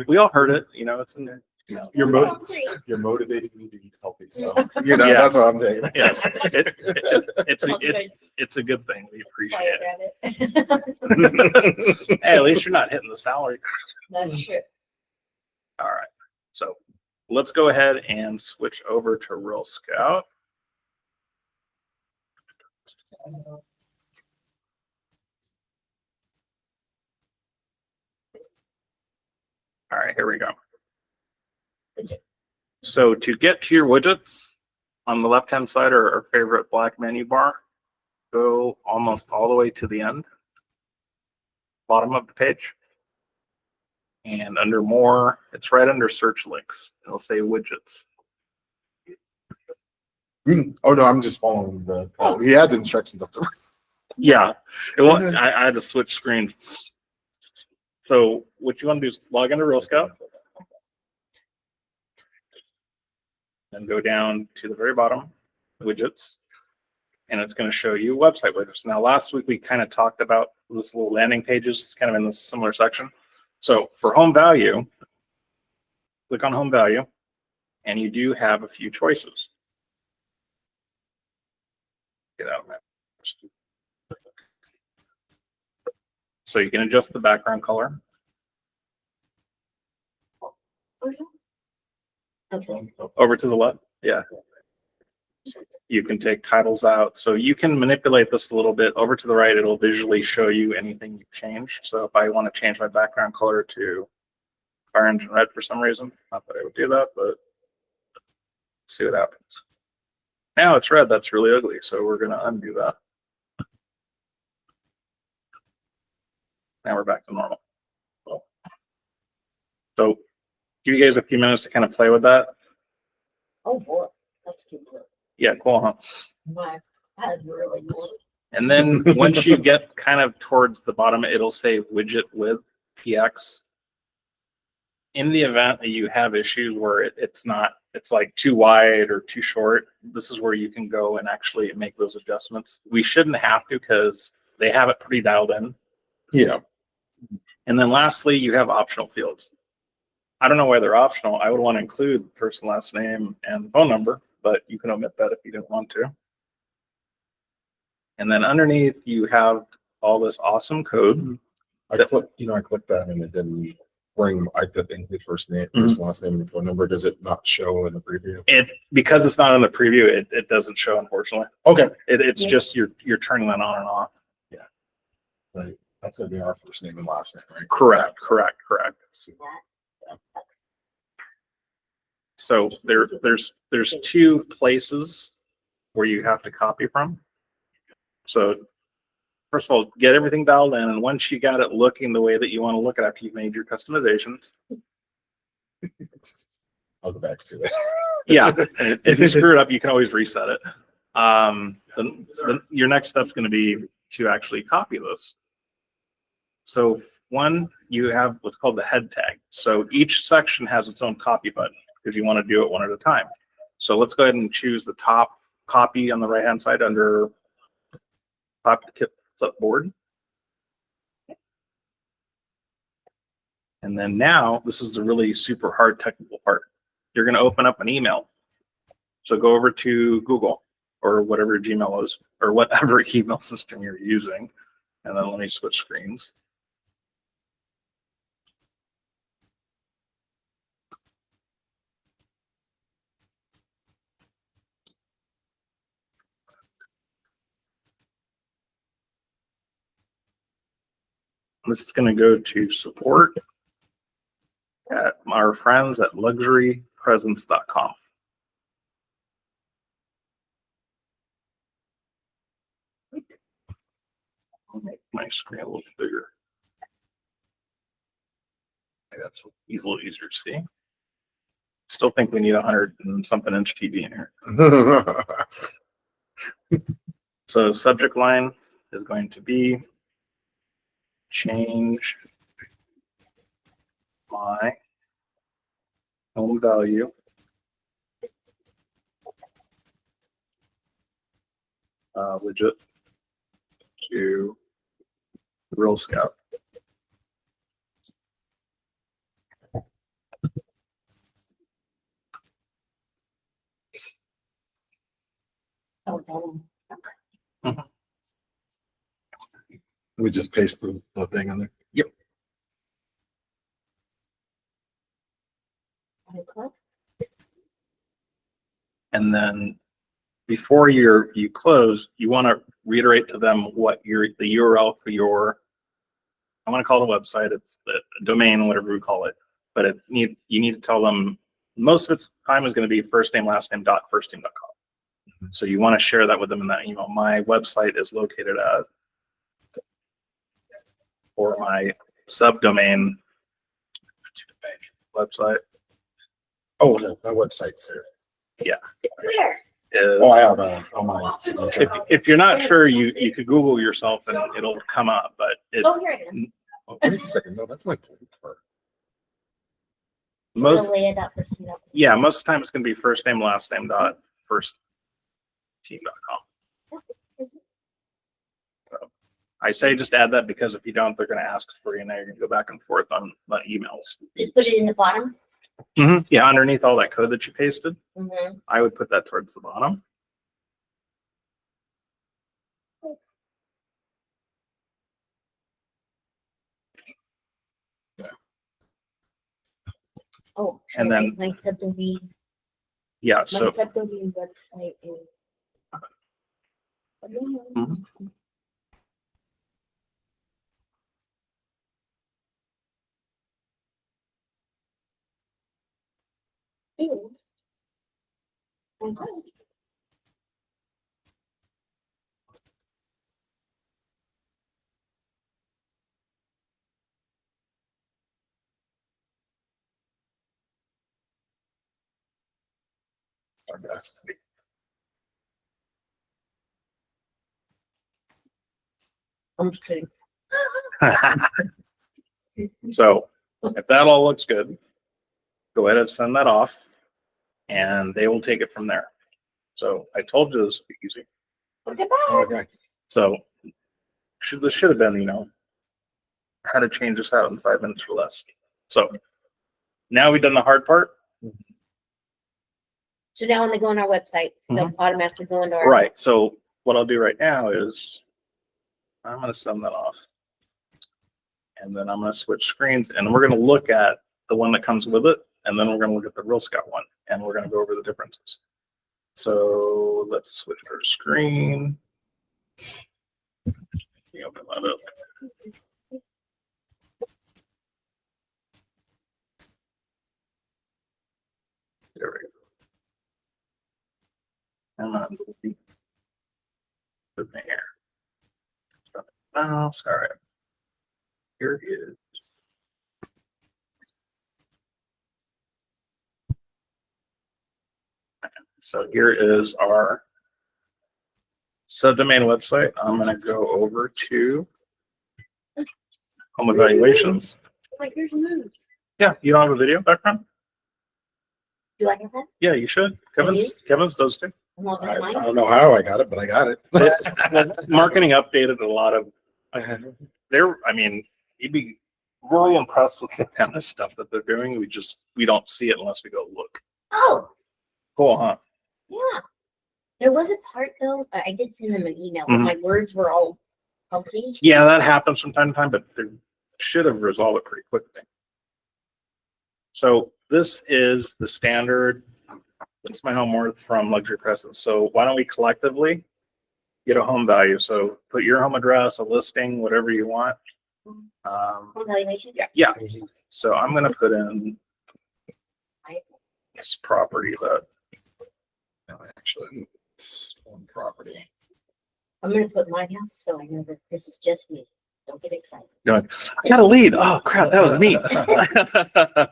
We all heard it, you know, it's in there. You know, You're motivating me to eat healthy, so you know that's what I'm saying. Yes, it's a good thing. We appreciate it. Hey, at least you're not hitting the salary. That's true. All right, so let's go ahead and switch over to RealScout. All right, here we go. So to get to your widgets on the left-hand side are our favorite black menu bar. Go almost all the way to the end, bottom of the page. And under more, it's right under search links. It'll say widgets. Oh no, I'm just following the. Oh, he had the instructions up there. Yeah, I had to switch screens. So what you want to do is log into RealScout. Then go down to the very bottom, widgets, and it's going to show you website widgets. Now, last week we kind of talked about this little landing pages. It's kind of in this similar section. So for home value, click on home value, and you do have a few choices. Get out of that. So you can adjust the background color. Okay. Over to the left, yeah. You can take titles out. So you can manipulate this a little bit. Over to the right, it'll visually show you anything you've changed. So if I want to change my background color to fire engine red for some reason, not that I would do that, but see what happens. Now it's red. That's really ugly. So we're going to undo that. Now we're back to normal. So give you guys a few minutes to kind of play with that. Oh boy, that's too good. Yeah, cool, huh? My, that's really good. And then once you get kind of towards the bottom, it'll say widget with PX. In the event that you have issues where it's like too wide or too short, this is where you can go and actually make those adjustments. We shouldn't have to because they have it pretty dialed in. Yeah. And then lastly, you have optional fields. I don't know why they're optional. I would want to include first and last name and phone number, but you can omit that if you didn't want to. And then underneath, you have all this awesome code. I clicked that and it didn't bring. I did include first name, first and last name, and phone number. Does it not show in the preview? Because it's not in the preview, it doesn't show, unfortunately. Okay. It's just you're turning that on and off. Yeah. Right. That's gonna be our first name and last name, right? Correct. So there's two places where you have to copy from. So first of all, get everything dialed in, and once you got it looking the way that you want to look at after you've made your customizations. I'll go back to it. Yeah, if you screw it up, you can always reset it. Then your next step is going to be to actually copy this. So one, you have what's called the head tag. So each section has its own copy button because you want to do it one at a time. So let's go ahead and choose the top copy on the right-hand side under top clipboard. And then now, this is the really super hard technical part. You're going to open up an email. So go over to Google or whatever Gmail is, or whatever email system you're using. And then let me switch screens. This is going to go to support at our friends at luxurypresence.com. I'll make my screen a little bigger. That's a little easier to see. Still think we need 100 and something inch TV in here. So subject line is going to be change my home value widget to RealScout. We just paste the thing on there. And then before you close, you want to reiterate to them what the URL for your, I want to call it a website, it's the domain, whatever we call it, but you need to tell them most of its time is going to be first name, last name, .firstname.com. So you want to share that with them in that email. My website is located at, or my subdomain website. Oh, no, my website's there. Where? Is, Oh, I have on my signature. if you're not sure, you could Google yourself and it'll come up, but Oh, here I am. Oh, wait a second. No, that's my part. most, Lay it out for you. yeah, most of the time it's going to be first name, last name, .firstteam.com. So I say just add that because if you don't, they're going to ask for you and you're going to go back and forth on emails. Just put it in the bottom. Yeah, underneath all that code that you pasted, Mm-hmm. I would put that towards the bottom. Oh, And then- my subdomain, Yeah, my so subdomain website is. Mhm. Ew. Okay. I'm just kidding. so if that all looks good, go ahead and send that off and they will take it from there. So I told you this would be easy. Goodbye. Okay. So this should have been, how to change this out in 5 minutes or less. So now we've done the hard part. So now when they go on our website, they'll automatically go into our. Right. So what I'll do right now is I'm going to send that off. And then I'm going to switch screens and we're going to look at the one that comes with it. And then we're going to look at the RealScout one and we're going to go over the differences. So let's switch our screen. Let me open that up. There we go. And then put me here. Oh, sorry. Here it is. So here is our subdomain website. I'm going to go over to home evaluations. Like, here's moves. Yeah, you don't have a video background? Do I have that? Yeah, you should. Kevin's does too. I'm all I mine. don't know how I got it, but I got it. Marketing updated a lot of you'd be really impressed with the kind of stuff that they're doing. We don't see it unless we go look. Oh, Cool, huh? yeah. There was a part though, I did send them an email, but my words were all funky. Yeah, that happens from time to time, but they should have resolved it pretty quickly. So this is the standard. It's my home worth from Luxury Presence. So why don't we collectively get a home value? So put your home address, a listing, whatever you want. Home valuation? Yeah. So I'm going to put in this property that No, actually, it's one property. I'm gonna put my house, so I know that this is just me. Don't get excited. I got a lead. Oh crap, that was me. I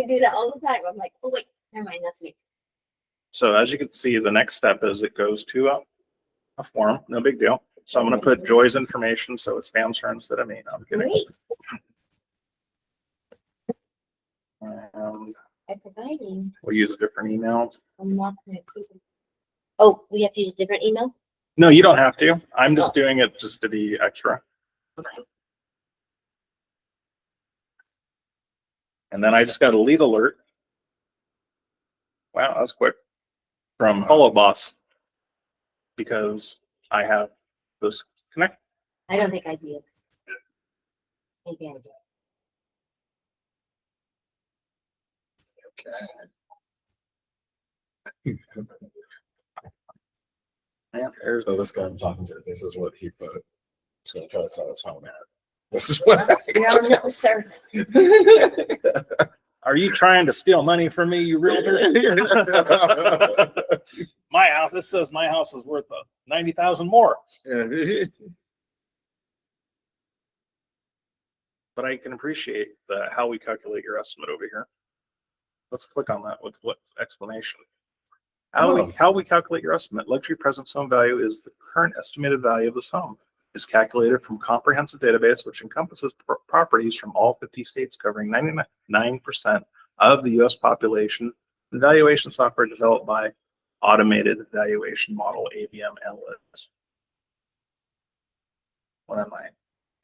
do that all the time. I'm like, oh wait, never mind, that's me. So as you can see, the next step is it goes to a form. No big deal. So I'm going to put Joy's information so it spams her instead of me. No, I'm kidding. Great. And I'm providing. we'll use a different email. I'm not gonna. Oh, we have to use a different email? No, you don't have to. I'm just doing it just to be extra. Okay. And then I just got a lead alert. Wow, that was quick. From Hello Boss. because I have this connect. I don't think I do. Maybe I do. So this guy I'm talking to, this is what he put. He's gonna try to sell his home at. This is what. No, no, sir. Are you trying to steal money from me, you realtor? My house, it says my house is worth 90,000 more. But I can appreciate how we calculate your estimate over here. Let's click on that. What's explanation? How we calculate your estimate. Luxury present home value is the current estimated value of this home. Is calculated from comprehensive database which encompasses properties from all 50 states, covering 99% of the U.S. population. The valuation software developed by Automated Valuation Model AVM Analytics. One of my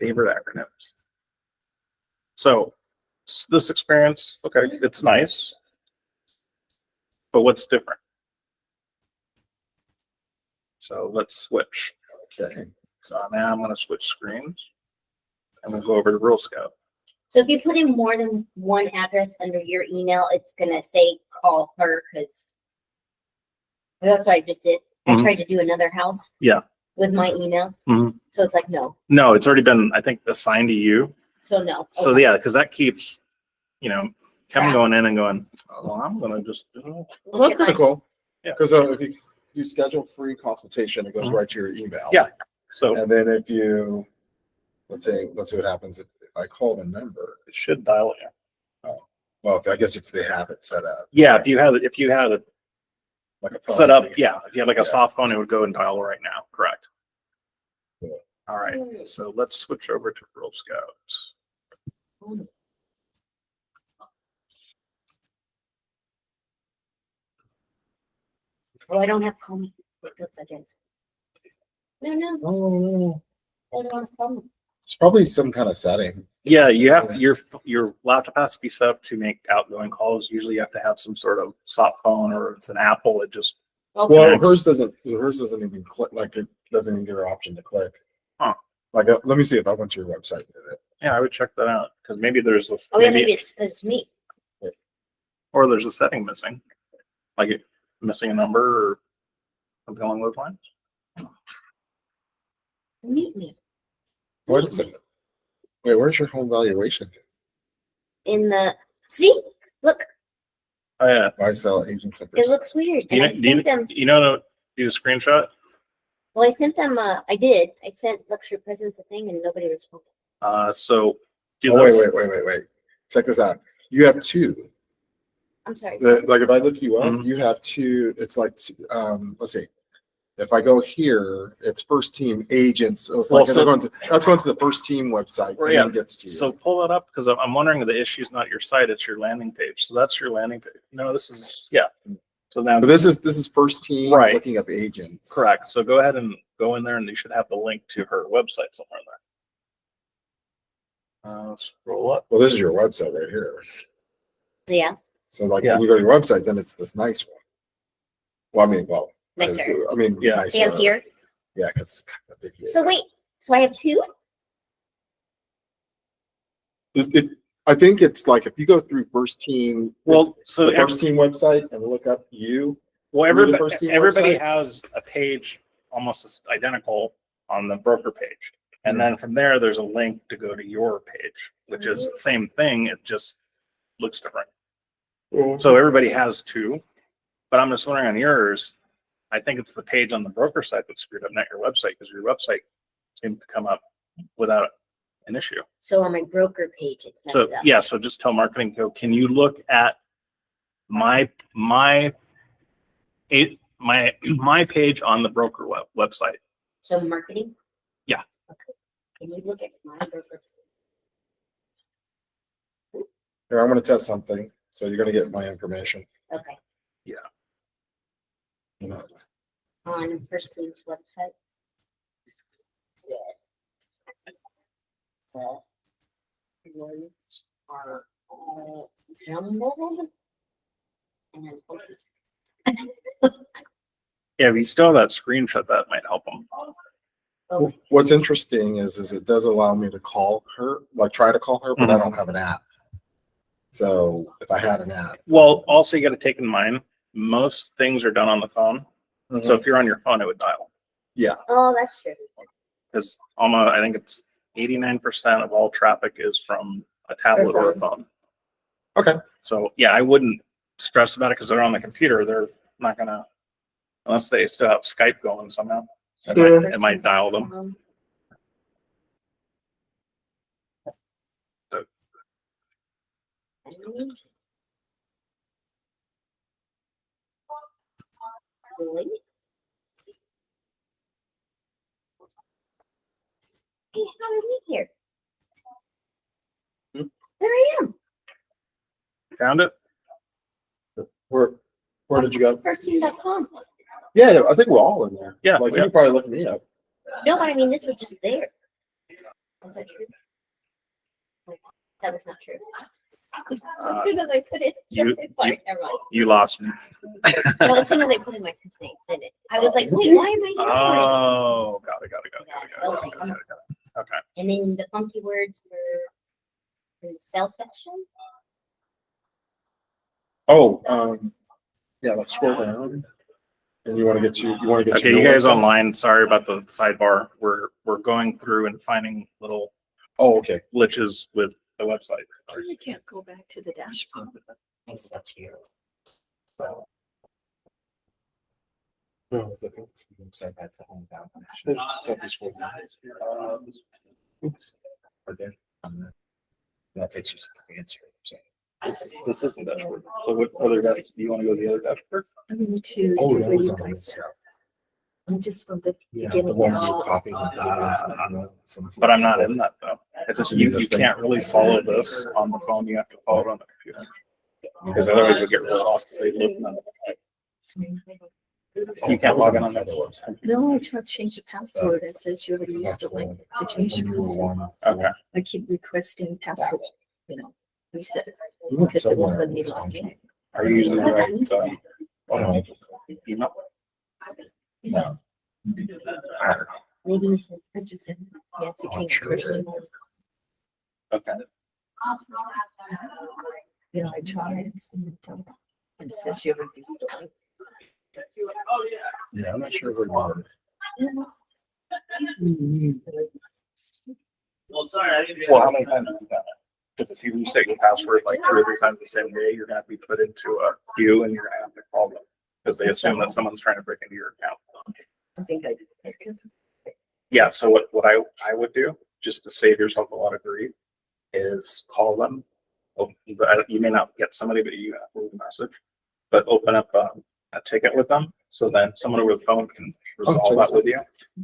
favorite acronyms. So this experience, okay, it's nice, but what's different? So let's switch. Okay. So now I'm going to switch screens and we'll go over to RealScout. So if you put in more than one address under your email, it's gonna say call her because that's what I just did. I Mhm. tried to do another house. Yeah. With my email. Mhm. So it's like no. No, it's already been, I think, assigned to you. So no. So Okay. yeah, because that keeps, Kevin Track. going in and going, well, I'm going to just, Well, Look that's at pretty my- cool. Yeah. Because if you do schedule free consultation, it goes Mhm. right to your email. Yeah. So And then if you, let's see what happens if I call the number. it should dial in. Well, I guess if they have it set up. Yeah, if you had it Like a phone set up, thing. yeah, if you had like a Yeah. soft phone, it would go and dial right now. Correct. Yeah. All right. So let's switch over to RealScout. Oh, I don't have phone. I guess. No, Oh, I don't have phone. it's probably some kind of setting. Yeah, you have your laptop has to be set up to make outgoing calls. Usually you have to have some sort of soft phone or it's an Apple. It just, Okay. Well, Next. hers doesn't even click, like it doesn't even give her option to click. Huh. Like, let me see if I went to your website and did it. yeah, I would check that out because maybe there's this, Oh yeah, maybe it's me. or there's a setting missing, like it missing a number or something along those lines. Meet me Wait a second. Wait, where's your home valuation? in the. See, look, Oh yeah. Buy, sell, agents. it looks weird. And I sent them. You know, do a screenshot. Well, I sent them. I did. I sent luxury presents a thing, and nobody responded. So do Oh, this. wait. Check this out. You have two. I'm sorry. Like if I look you up, Mhm. you have two. It's like, let's see. If I go here, it's first team agents. It's Well, like so- that's going to the first team website. Right, And yeah. then gets to you. So pull that up because I'm wondering the issue is not your site, it's your landing page. So that's your landing page. No, this is, yeah. So now, But this is first team Right. looking up agents. correct. So go ahead and go in there and you should have the link to her website somewhere there. Scroll up. Well, this is your website right here. Yeah, So like Yeah. when you go to your website, then it's this nice one. Well, nicer. I mean, Yeah. nicer. Fancier. Yeah, because So wait. So I have two. I think it's like if you go through first team, Well, so the first team website and look up you. well, through the first team everybody website? has a page almost identical on the broker page. And then from there, there's a link to go to your page, which is the same thing. It just looks different. So everybody has two, but I'm just wondering on yours, I think it's the page on the broker site that's screwed up, not your website, because your website seemed to come up without an issue. So on my broker page, it's messed So up. yeah, so just tell marketing, go, can you look at my page on the broker website? So marketing. Yeah. Okay. Can you look at my broker? Here, I'm going to test something. So you're going to get my information. Okay. You know, On First Team's website. Words are all jumbled. And then Yeah, if you still have that screenshot, that might help them. Oh, What's interesting is it does allow me to call her, like try to call her, but I Mhm. don't have an app. So if I had an app. Well, also you got to take in mind, most things are done on the phone. So if you're on your phone, it would dial. oh, that's true. Because almost, I think it's 89% of all traffic is from a tablet or a phone. Okay. So yeah, I wouldn't stress about it because they're on the computer. They're not gonna, unless they still have Skype going somehow. It might dial them. Really? Hey, how are we here? Hmm? There I am. Found it? Where did you go? Firstteam.com. Yeah, I think we're all in there. Yeah, Like we you are. can probably look me up. No, but I mean, this was just there. Was that true? That was not true. As soon as I put it, you- sorry, never mind. You lost me. No, as soon as I put in my first name, then I was like, wait, why am I here? Oh, got it. Okay. And then the funky words were in the cell section. Oh, yeah, let's scroll down. And you want to get Okay, you guys online, sorry about the sidebar. We're going through and finding little Oh, okay. glitches with the website. You can't go back to the dashboard. It's so cute. No, website, that's the home down. So if you scroll down. Oops. Right there. That takes you to the answer. So. This isn't dashboard. So what other dashboard? Do you want to go to the other dashboard? I'm going to Oh, do that what was you on guys this. said. I'm just from the Yeah, the beginning ones now. you copy. But I'm not in that though. It's just you can't really follow this on the phone. You have to follow it on the computer. Because otherwise you'll get really lost because they look on you can't log in on that website. No, I tried to change the password. It says you already used the link to change your password. Okay. I keep requesting password, reset it because it won't let me log in. Are you using the right Oh, no. email? No. Maybe you said Nancy King Christian. Okay. I tried and it says you already used the link. Yeah, I'm not sure where you are. Well, how many times have you done it? Because if you reset your password like 2 or 3 times the same day, you're gonna have to be put into a queue and you're gonna have to call them. Because they assume that someone's trying to break into your account. I think I did. Yeah, so what I would do, just to save yourself a lot of grief, is call them. But you may not get somebody, but you have to leave a message. But open up a ticket with them, so then someone over the phone can resolve that with you.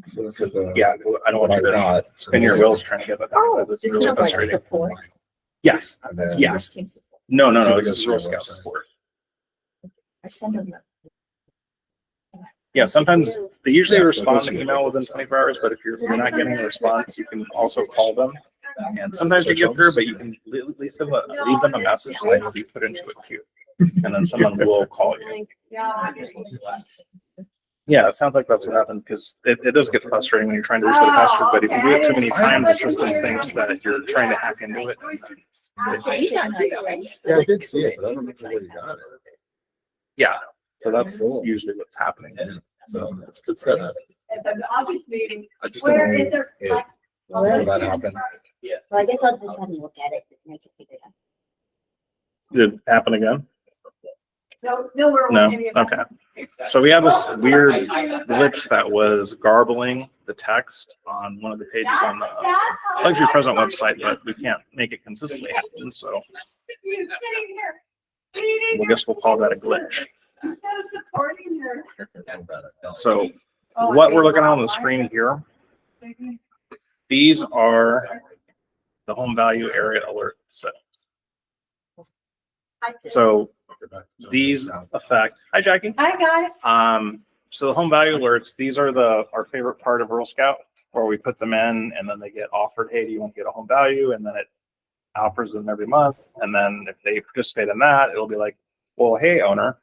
So this is the. Yeah, I don't want you to got. spin your wheels trying to get that done. Oh, That's this really is like frustrating. support. Yes, And then. Yeah. First team support. no, So it this goes is to your RealScout website. support. I send them. Yeah, sometimes they usually Yeah, so respond this to is- email within 24 hours, but if you're not getting a response, you can also call them. And sometimes you get through, but you can leave them a message and they will be put into a queue. And then someone will call you. Yeah, it sounds like that's what happened because it does get frustrating when you're trying to reset a password, but if you do it too many times, the system thinks that you're trying to hack into it. Yeah, I did see it, but I don't know where you got it. Yeah, so that's usually what's happening. So it's a good setup. Obviously, I just don't where know is there? if will that happen. So I guess I'll just have to look at it and make it figure it out. Did it happen again? No. No? Okay. So we have this weird glitch that was garbling the text on one of the pages on the Luxury Present website, but we can't make it consistently happen, so I guess we'll call that a glitch. So what we're looking at on the screen here, these are the home value area alerts. So these affect, hi Jackie. Hi, guys. So the home value alerts, these are our favorite part of RealScout, where we put them in and then they get offered, hey, do you want to get a home value? And then it offers them every month. And then if they participate in that, it'll be like, well, hey, owner,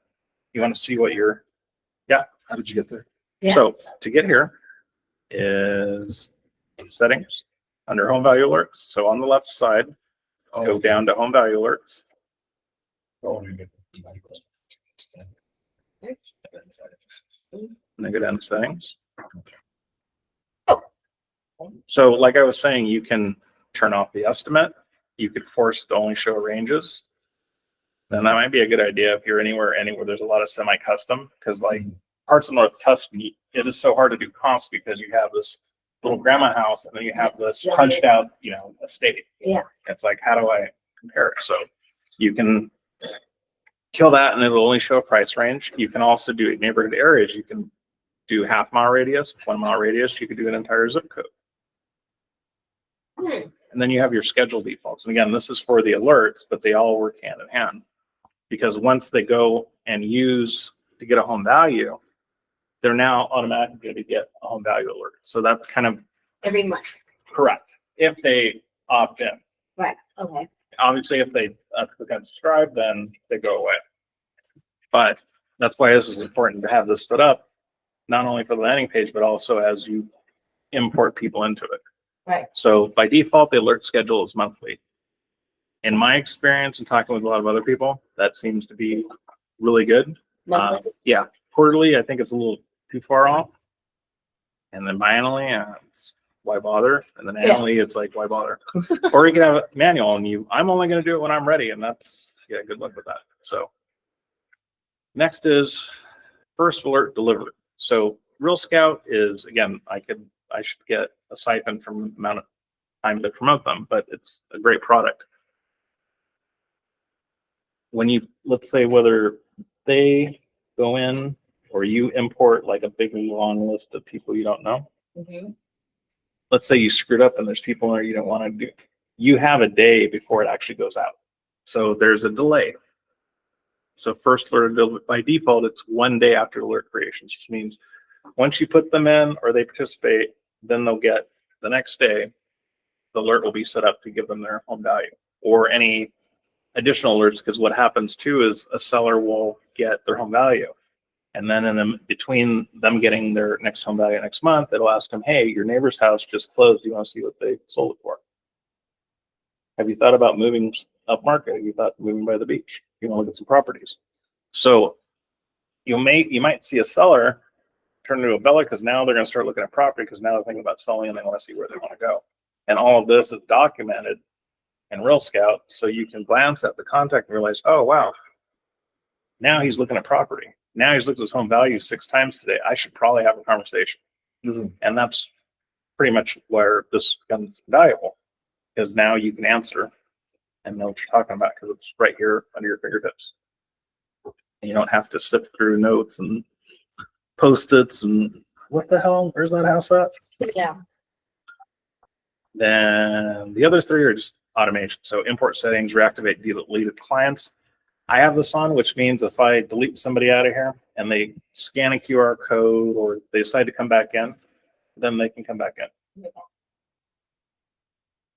you want to see what your, yeah, How did you get there? Yeah. So to get here is settings under home value alerts. So on the left side, go down to home value alerts. Oh, you did. And then go down to settings. So like I was saying, you can turn off the estimate. You could force it to only show ranges. Then that might be a good idea if you're anywhere there's a lot of semi-custom, because like parts of North Tuscany, it is so hard to do comps because you have this little grandma house and then you have this punched out, estate. Yeah. It's like, how do I compare it? So you can kill that and it'll only show a price range. You can also do neighborhood areas. You can do half-mile radius, 1 mile radius. You could do an entire zip code. And then you have your schedule defaults. And again, this is for the alerts, but they all work hand in hand. Because once they go and use to get a home value, they're now automatically going to get a home value alert. So that's kind of Every month. correct if they opt in. Right. Okay. Obviously, if they click on subscribe, then they go away. But that's why this is important to have this set up, not only for the landing page, but also as you import people into it. Right. So by default, the alert schedule is monthly. In my experience and talking with a lot of other people, that seems to be really good. Monthly. Yeah, quarterly, I think it's a little too far off. And then biannually, it's why bother? And then annually, it's like, why bother? Or you can have a manual and I'm only going to do it when I'm ready. And that's, good luck with that. So next is first alert delivered. So RealScout is, again, I should get a siphon from the amount of time to promote them, but it's a great product. When you, let's say whether they go in or you import like a big long list of people you don't know. Mhm. Let's say you screwed up and there's people there you don't want to do. You have a day before it actually goes out. So there's a delay. So first alert by default, it's 1 day after alert creation, which means once you put them in or they participate, then they'll get the next day, the alert will be set up to give them their home value or any additional alerts. Because what happens too is a seller will get their home value. And then in between them getting their next home value next month, it'll ask them, hey, your neighbor's house just closed. Do you want to see what they sold it for? Have you thought about moving up market? Have you thought moving by the beach? You want to look at some properties. So you might see a seller turn into a Bella because now they're going to start looking at property because now they're thinking about selling and they want to see where they want to go. And all of this is documented in RealScout, so you can glance at the contact and realize, oh, wow, now he's looking at property. Now he's looked at his home value 6 times today. I should probably have a conversation. Mm-hmm. And that's pretty much where this becomes valuable, because now you can answer and know what you're talking about because it's right here under your fingertips. And you don't have to sift through notes and Post-its and what the hell? Where's that house at? Yeah. Then the other 3 are just automation. So import settings, reactivate deleted clients. I have this on, which means if I delete somebody out of here and they scan a QR code or they decide to come back in, then they can come back in.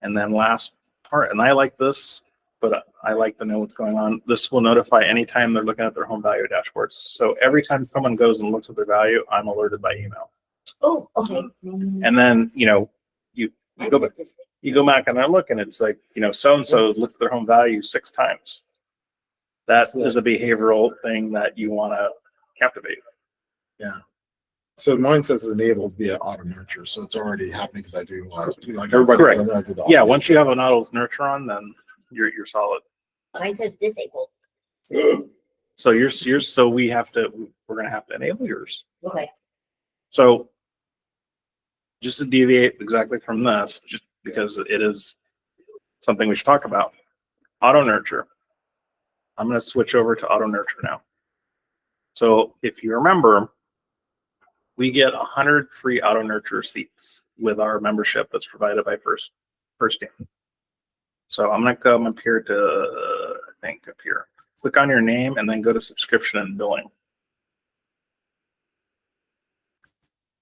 And then last part, and I like this, but I like to know what's going on. This will notify anytime they're looking at their home value dashboards. So every time someone goes and looks at their value, I'm alerted by email. Oh, okay. And then, you go back and I look and it's like, so-and-so looked at their home value 6 times. That is a behavioral thing that you want to captivate. Yeah. So mine says it's enabled via auto nurture. So it's already happening because I do a lot of, like everybody. Correct. I do the Yeah, auto once you have an auto nurture on, then you're solid. Mine says disabled. So we're gonna have to enable yours. Okay. So just to deviate exactly from this, just because it is something we should talk about, auto nurture. I'm going to switch over to auto nurture now. So if you remember, we get 100 free auto nurture seats with our membership that's provided by First Team. So I'm going to come up here to, up here. Click on your name and then go to subscription and billing.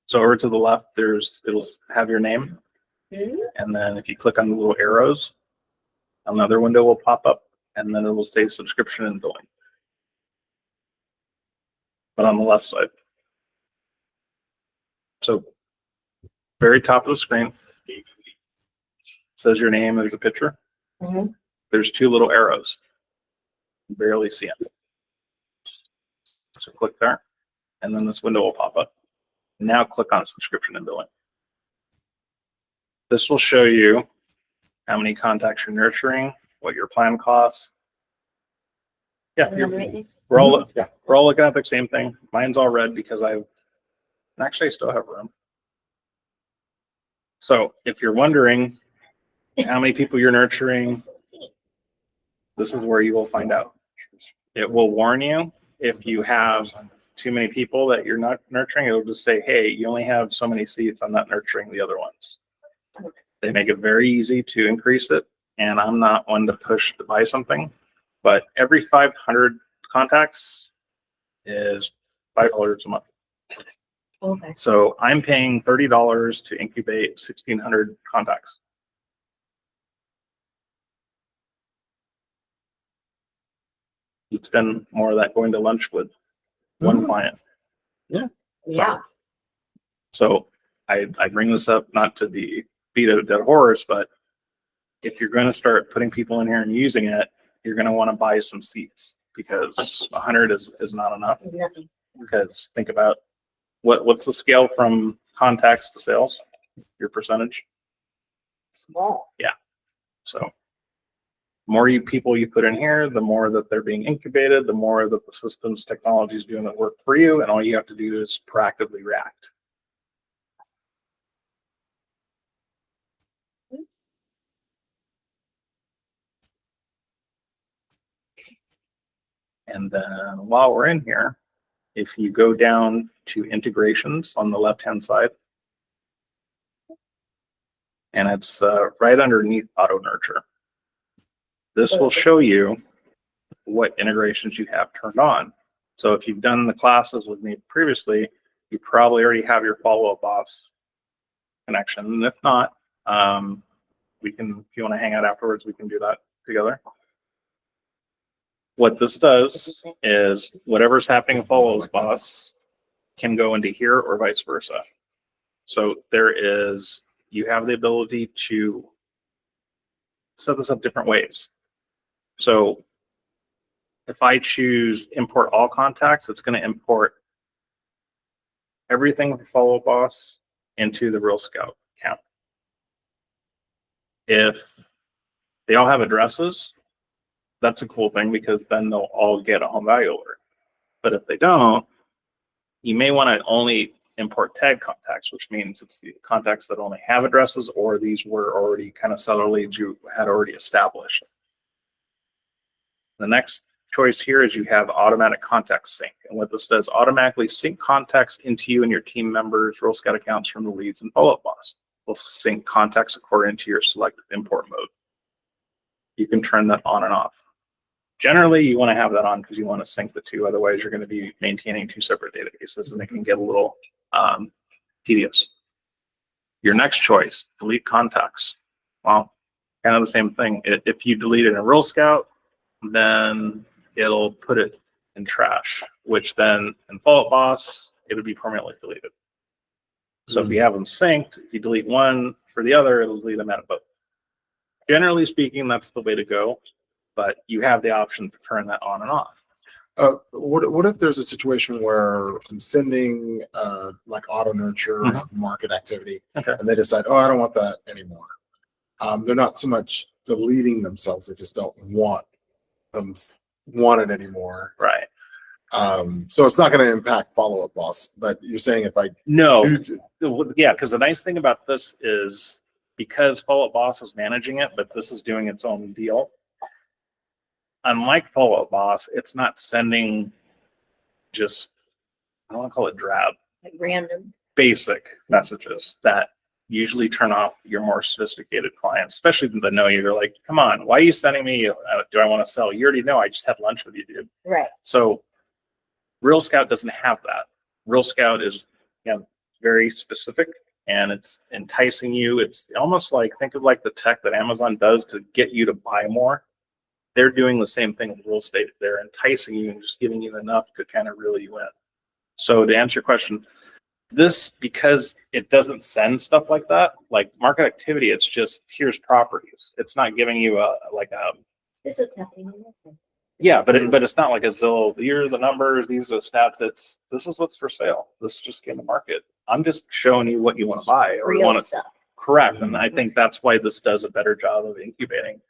So over to the left, it'll have your name. Mhm. And then if you click on the little arrows, another window will pop up and then it will say subscription and billing. But on the left side. So very top of the screen says your name. There's a picture. Mhm. There's two little arrows. You barely see them. So click there, and then this window will pop up. Now click on subscription and billing. This will show you how many contacts you're nurturing, what your plan costs. Yeah, we're all looking at the same thing. Mine's all red because I still have room. So if you're wondering how many people you're nurturing, this is where you will find out. It will warn you if you have too many people that you're not nurturing. It'll just say, hey, you only have so many seats. I'm not nurturing the other ones. They make it very easy to increase it. And I'm not one to push to buy something, but every 500 contacts is $5 a month. Okay. So I'm paying $30 to incubate 1,600 contacts. You'd spend more of that going to lunch with one client. Yeah. So I bring this up not to beat a dead horse, but if you're going to start putting people in here and using it, you're going to want to buy some seats because 100 is not enough. There's nothing. Because think about what's the scale from contacts to sales, your percentage. Small. So the more people you put in here, the more that they're being incubated, the more that the systems technology is doing the work for you. And all you have to do is proactively react. And then while we're in here, if you go down to integrations on the left-hand side, and it's right underneath auto nurture. This will show you what integrations you have turned on. So if you've done the classes with me previously, you probably already have your follow-up boss connection. And if not, we can, if you want to hang out afterwards, we can do that together. What this does is whatever's happening in follows boss can go into here or vice versa. So you have the ability to set this up different ways. So if I choose import all contacts, it's going to import everything from follow boss into the RealScout account. If they all have addresses, that's a cool thing because then they'll all get a home value alert. But if they don't, you may want to only import tag contacts, which means it's the contacts that only have addresses or these were already kind of seller leads you had already established. The next choice here is you have automatic contact sync. And what this does, automatically sync contacts into you and your team members' RealScout accounts from the leads and follow-up boss. Will sync contacts according to your selected import mode. You can turn that on and off. Generally, you want to have that on because you want to sync the two. Otherwise, you're going to be maintaining two separate databases and it can get a little tedious. Your next choice, delete contacts. Well, kind of the same thing. If you delete it in RealScout, then it'll put it in trash, which then in follow-up boss, it'll be permanently deleted. So if you have them synced, if you delete one for the other, it'll delete them out of both. Generally speaking, that's the way to go, but you have the option to turn that on and off. What if there's a situation where I'm sending like auto nurture market activity, and they decide, oh, I don't want that anymore. They're not so much deleting themselves; they just don't want it anymore. Right. So it's not going to impact follow-up boss. But you're saying if I yeah, because the nice thing about this is because follow-up boss is managing it, but this is doing its own deal. Unlike follow-up boss, it's not sending just, I don't want to call it drab, Like random. basic messages that usually turn off your more sophisticated clients, especially that know you. They're like, come on, why are you sending me? Do I want to sell? You already know I just had lunch with you, dude. Right. So RealScout doesn't have that. RealScout is very specific and it's enticing you. It's almost like, think of like the tech that Amazon does to get you to buy more. They're doing the same thing with real estate. They're enticing you and just giving you enough to kind of reel you in. So to answer your question, This, because it doesn't send stuff like that, like market activity, it's just, here's properties. It's not giving you This is what's happening. in there. yeah, but it's not like a Zillow, here are the numbers, these are the stats. This is what's for sale. This just came to market. I'm just showing you what you want to buy or you Real want to stuff. correct. And I think that's why this does a better job of incubating.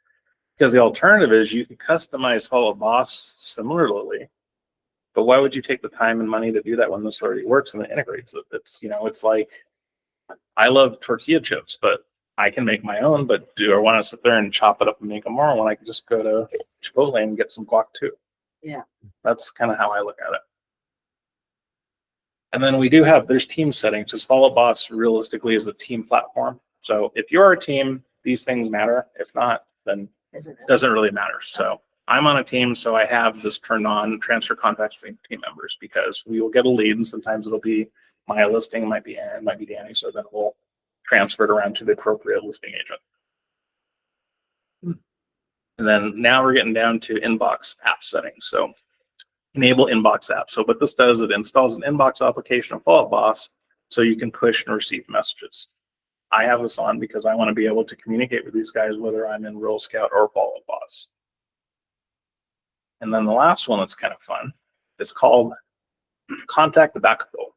Because the alternative is you can customize Follow Boss similarly, but why would you take the time and money to do that when this already works and it integrates it? It's, it's like, I love tortilla chips, but I can make my own, but do I want to sit there and chop it up and make them more when I can just go to Chipotle and get some guac too? Yeah. That's kind of how I look at it. And then there's team settings, because Follow Boss realistically is a team platform. So if you're a team, these things matter. If not, then it doesn't really matter. So I'm on a team, so I have this turned on, transfer contacts between team members, because we will get a lead and sometimes it'll be my listing, it might be Aaron, it might be Danny. So then we'll transfer it around to the appropriate listing agent. And then now we're getting down to inbox app settings. So enable inbox app. So what this does, it installs an inbox application of Follow Boss so you can push and receive messages. I have this on because I want to be able to communicate with these guys, whether I'm in RealScout or Follow Boss. And then the last one that's kind of fun, it's called Contact the Backfill.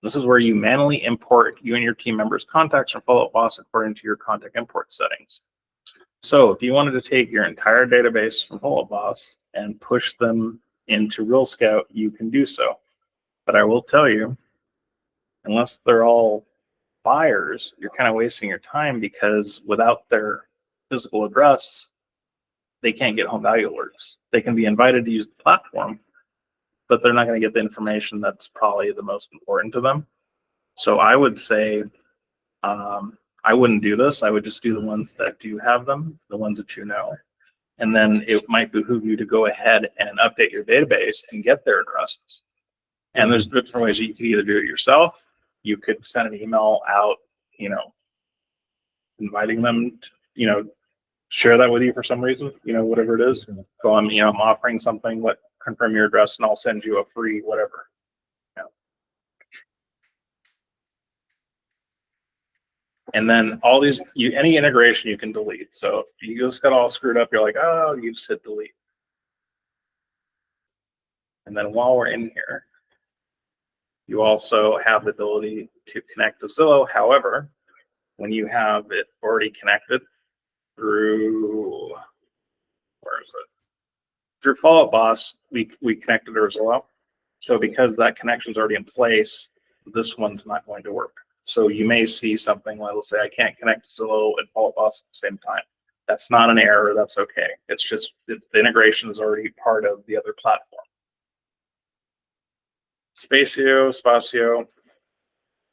This is where you manually import you and your team members' contacts from Follow Boss according to your contact import settings. So if you wanted to take your entire database from Follow Boss and push them into RealScout, you can do so. But I will tell you, unless they're all buyers, you're kind of wasting your time, because without their physical address, they can't get home value alerts. They can be invited to use the platform, but they're not going to get the information that's probably the most important to them. So I would say I wouldn't do this. I would just do the ones that do have them, the ones that you know. And then it might behoove you to go ahead and update your database and get their addresses. And there's different ways. You could either do it yourself. You could send an email out, inviting them to, share that with you for some reason, whatever it is. So I'm offering something, confirm your address and I'll send you a free whatever. And then all these, any integration you can delete. So if you just got all screwed up, you're like, oh, you just hit delete. And then while we're in here, you also have the ability to connect to Zillow. However, when you have it already connected through, where is it? Through Follow Boss, we connected to Zillow. So because that connection is already in place, this one's not going to work. So you may see something like, let's say I can't connect to Zillow and Follow Boss at the same time. That's not an error. That's okay. It's just the integration is already part of the other platform. Spacio.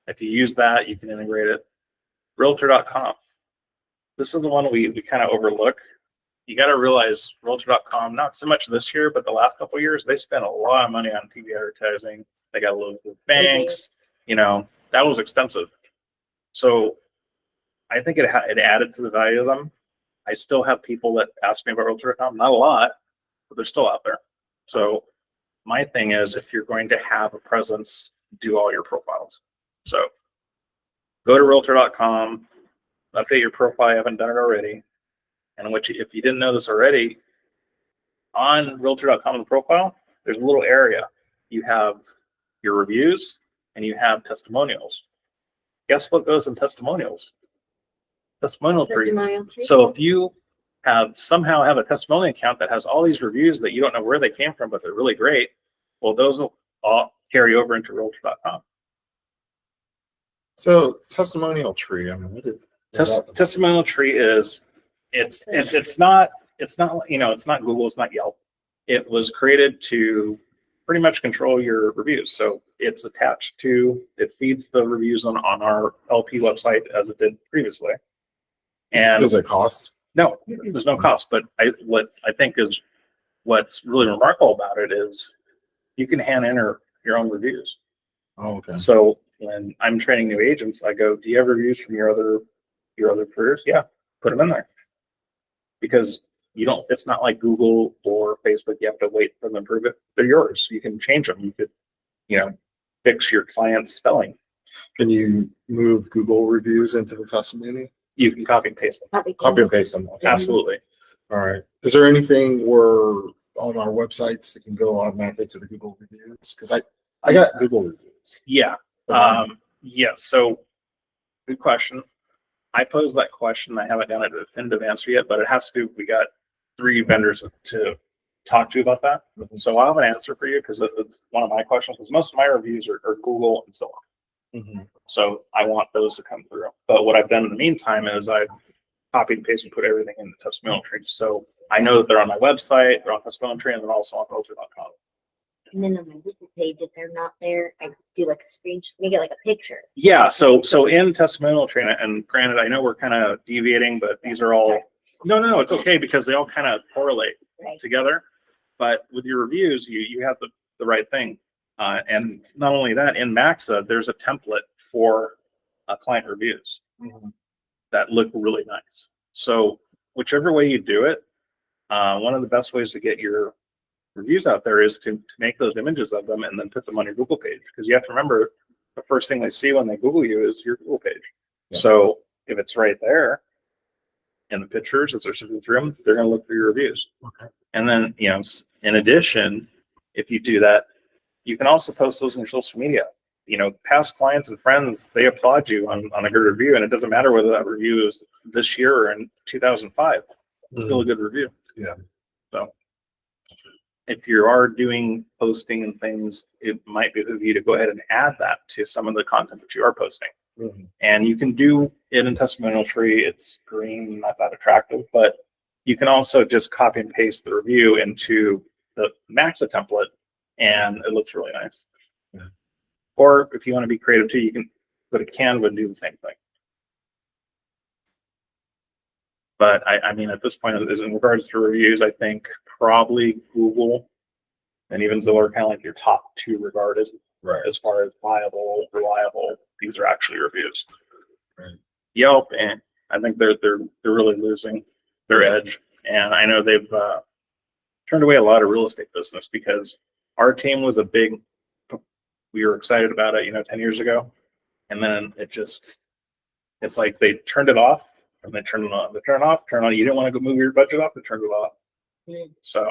If you use that, you can integrate it. Realtor.com. This is the one we kind of overlook. You got to realize Realtor.com, not so much this year, but the last couple of years, they spent a lot of money on TV advertising. They got loads of banks. That was expensive. So I think it added to the value of them. I still have people that ask me about Realtor.com, not a lot, but they're still out there. So my thing is, if you're going to have a presence, do all your profiles. So go to Realtor.com, update your profile. I haven't done it already. And if you didn't know this already, on Realtor.com profile, there's a little area. You have your reviews and you have testimonials. Guess what goes in testimonials? Testimonial tree. So if you somehow have a testimonial account that has all these reviews that you don't know where they came from, but they're really great, well, those will all carry over into Realtor.com. So testimonial tree, Testimonial tree is it's not Google, it's not Yelp. It was created to pretty much control your reviews. So it feeds the reviews on our LP website as it did previously. And does it cost? No, there's no cost. But what I think is what's really remarkable about it is you can hand enter your own reviews. Oh, okay. So when I'm training new agents, I go, do you have reviews from your other careers? Yeah, put them in there. Because it's not like Google or Facebook, you have to wait for them to approve it. They're yours. You can change them. You could, fix your client's spelling. Can you move Google reviews into the testimony? You can copy and paste them. Copy and paste them. Okay. Absolutely. All right. Is there anything where on our websites that can go automatically to the Google reviews? Because I got Google reviews. Yeah. Yes. So good question. I posed that question. I haven't gotten a definitive answer yet, but it has to do, we got 3 vendors to talk to about that. So I'll have an answer for you because it's one of my questions, because most of my reviews are Google and so on. So I want those to come through. But what I've done in the meantime is I've copied and pasted and put everything in the testimonial tree. So I know that they're on my website, they're on testimonial tree, and they're also on realtor.com. And then on my Google page, if they're not there, I do like a screenshot, make it like a picture. Yeah. So in testimonial tree, and granted, I know we're kind of deviating, but these are all, no, it's okay because they all kind of correlate Right. together. But with your reviews, you have the right thing. And not only that, in Maxa, there's a template for client reviews that look really nice. So whichever way you do it, one of the best ways to get your reviews out there is to make those images of them and then put them on your Google page. Because you have to remember, the first thing they see when they Google you is your Google page. Yeah. So if it's right there in the pictures, as they're sifting through them, they're going to look for your reviews. Okay. And then, in addition, if you do that, you can also post those in your social media. Past clients and friends, they applaud you on a good review, and it doesn't matter whether that review is this year or in 2005. It's still a good review. Yeah. So if you are doing posting and things, it might be of you to go ahead and add that to some of the content that you are posting. And you can do it in testimonial tree. It's green, not that attractive, but you can also just copy and paste the review into the Maxa template, and it looks really nice. Yeah. Or if you want to be creative too, you can go to Canva and do the same thing. But I mean, at this point, in regards to reviews, I think probably Google and even Zillow are kind of like your top 2 regarded, Right. as far as viable, reliable. These are actually reviews. Right. Yelp, and I think they're really losing their edge. And I know they've turned away a lot of real estate business because our team was we were excited about it, 10 years ago. And then it's like they turned it off and they turned it on. They turn it off, turn it on. You didn't want to go move your budget off, they turned it off. So.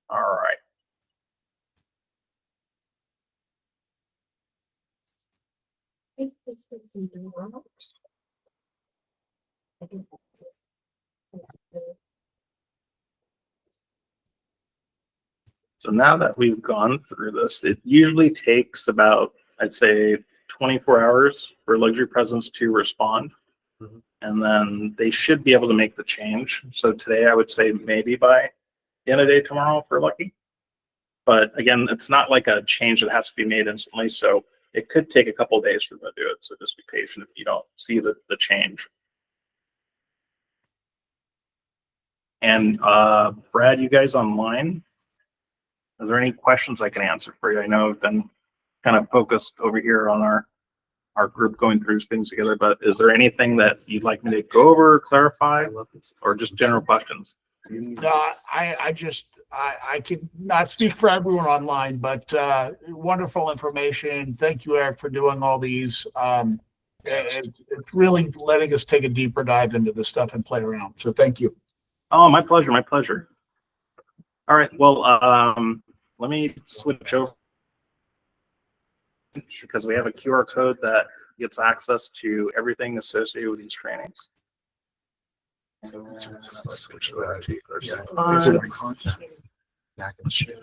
All right. I think this is not. I guess that's- So now that we've gone through this, it usually takes about, I'd say, 24 hours for Luxury Presence to respond. And then they should be able to make the change. So today I would say maybe by the end of the day tomorrow if we're lucky. But again, it's not like a change that has to be made instantly. So it could take a couple of days for them to do it. So just be patient if you don't see the change. And Brad, you guys online? Are there any questions I can answer for you? I know I've been kind of focused over here on our group going through things together, but is there anything that you'd like me to go over, clarify, or just general questions? No, I can not speak for everyone online, but wonderful information. Thank you, Eric, for doing all these. It's really letting us take a deeper dive into this stuff and play around. So thank you. Oh, my pleasure. My pleasure. All right. Well, let me switch over because we have a QR code that gets access to everything associated with these trainings. So just let's switch to that. Yeah. I can share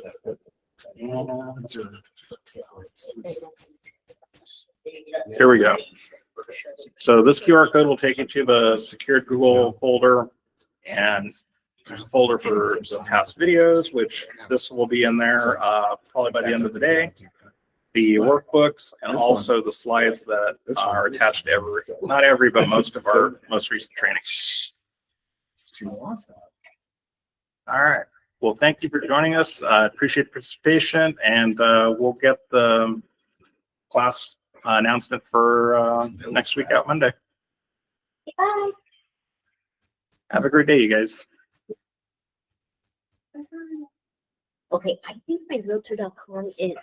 that. Here we go. So this QR code will take you to the secured Google folder, and there's a folder for some past videos, which this will be in there probably by the end of the day. The workbooks and also the slides that are attached to not every, but most of our most recent trainings. All right. Well, thank you for joining us. Appreciate the participation, and we'll get the class announcement for next week out Monday. Bye. Have a great day, you guys. Okay, I think my realtor.com is,